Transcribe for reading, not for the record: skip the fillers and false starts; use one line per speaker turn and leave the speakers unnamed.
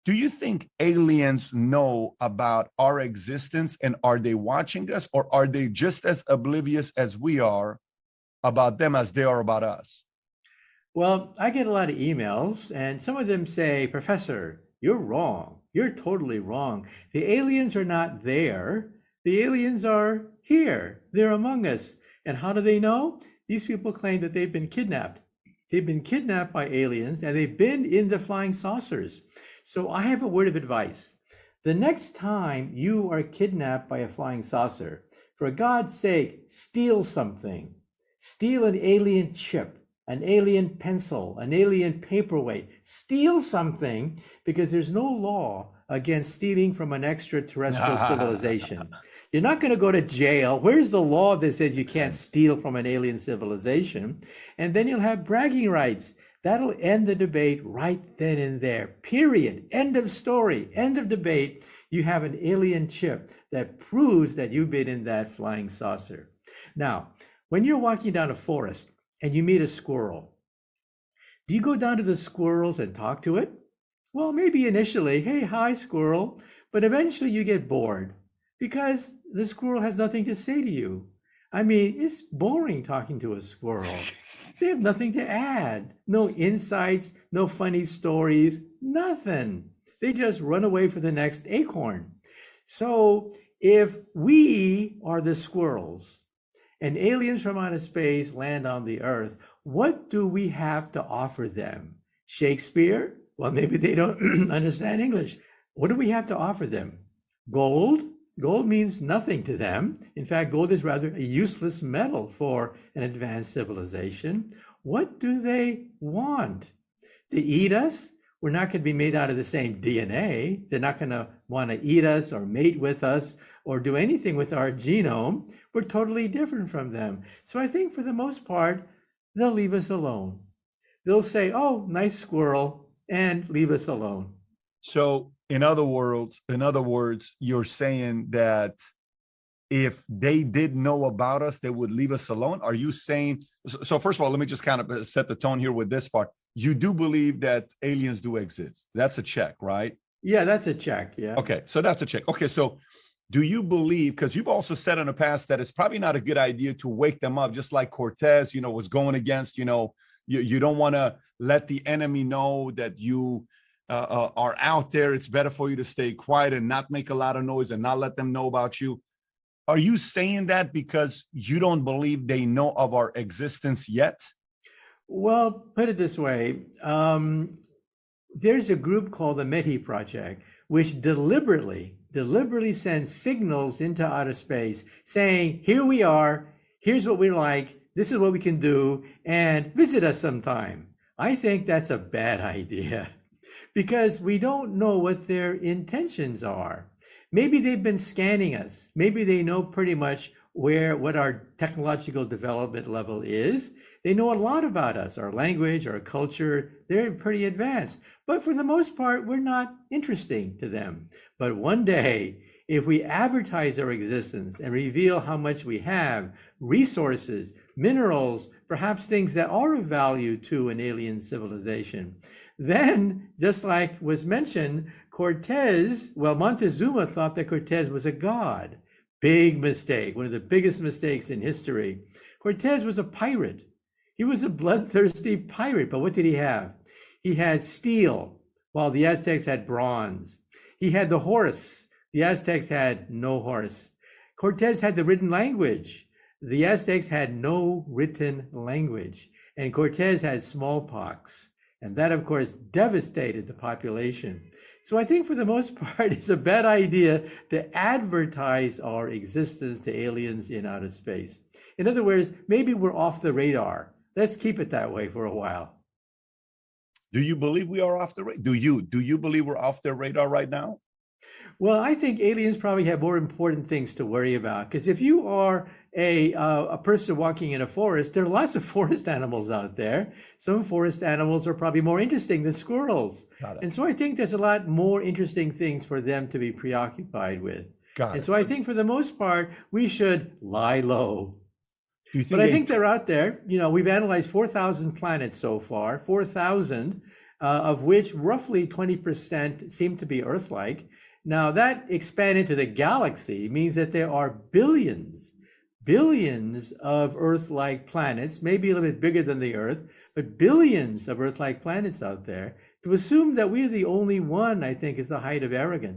Do you think aliens know about our existence, and are they watching us, or are they just as oblivious as we are about them as they are about us?
Well, I get a lot of emails, and some of them say, Professor, you're wrong. You're totally wrong. The aliens are not there. The aliens are here. They're among us. And how do they know? These people claim that they've been kidnapped. They've been kidnapped by aliens, and they've been in the flying saucers. So I have a word of advice. The next time you are kidnapped by a flying saucer, for God's sake, steal something. Steal an alien chip, an alien pencil, an alien paperweight. Steal something, because there's no law against stealing from an extraterrestrial civilization. You're not going to go to jail. Where's the law that says you can't steal from an alien civilization? And then you'll have bragging rights. That'll end the debate right then and there. Period. End of story. End of debate. You have an alien chip that proves that you've been in that flying saucer. Now, when you're walking down a forest and you meet a squirrel, do you go down to the squirrels and talk to it? Well, maybe initially, hey, hi, squirrel. But eventually you get bored because the squirrel has nothing to say to you. I mean, it's boring talking to a squirrel. They have nothing to add. No insights, no funny stories, nothing. They just run away for the next acorn. So if we are the squirrels and aliens from outer space land on the earth, what do we have to offer them? Shakespeare? Well, maybe they don't understand English. What do we have to offer them? Gold? Gold means nothing to them. In fact, gold is rather a useless metal for an advanced civilization. What do they want? To eat us? We're not going to be made out of the same DNA. They're not going to want to eat us or mate with us or do anything with our genome. We're totally different from them. So I think for the most part, they'll leave us alone. They'll say, oh, nice squirrel, and leave us alone.
So in other words, you're saying that if they did know about us, they would leave us alone? Are you saying, so first of all, let me just kind of set the tone here with this part. You do believe that aliens do exist. That's a check, right?
Yeah, that's a check. Yeah.
Okay, so that's a check. Okay, so do you believe, because you've also said in the past that it's probably not a good idea to wake them up, just like Cortez, was going against, you don't want to let the enemy know that you are out there. It's better for you to stay quiet and not make a lot of noise and not let them know about you. Are you saying that because you don't believe they know of our existence yet?
Well, put it this way. There's a group called the METI Project, which deliberately sends signals into outer space saying, here we are, here's what we like, this is what we can do, and visit us sometime. I think that's a bad idea because we don't know what their intentions are. Maybe they've been scanning us. Maybe they know pretty much what our technological development level is. They know a lot about us, our language, our culture. They're pretty advanced. But for the most part, we're not interesting to them. But one day, if we advertise our existence and reveal how much we have, resources, minerals, perhaps things that are of value to an alien civilization, then, just like was mentioned, Montezuma thought that Cortez was a god. Big mistake, one of the biggest mistakes in history. Cortez was a pirate. He was a bloodthirsty pirate, but what did he have? He had steel, while the Aztecs had bronze. He had the horse. The Aztecs had no horse. Cortez had the written language. The Aztecs had no written language. And Cortez had smallpox. And that, of course, devastated the population. So I think for the most part, it's a bad idea to advertise our existence to aliens in outer space. In other words, maybe we're off the radar. Let's keep it that way for a while.
Do you believe we are off the radar? Do you believe we're off their radar right now?
Well, I think aliens probably have more important things to worry about. Because if you are a person walking in a forest, there are lots of forest animals out there. Some forest animals are probably more interesting than squirrels. And so I think there's a lot more interesting things for them to be preoccupied with. So I think for the most part, we should lie low. But I think they're out there. We've analyzed 4,000 planets so far, 4,000. of which roughly 20% seem to be Earth-like. Now, that expanded to the galaxy means that there are billions of Earth-like planets, maybe a little bit bigger than the Earth, but billions of Earth-like planets out there. To assume that we're the only one, I think, is the height of arrogance.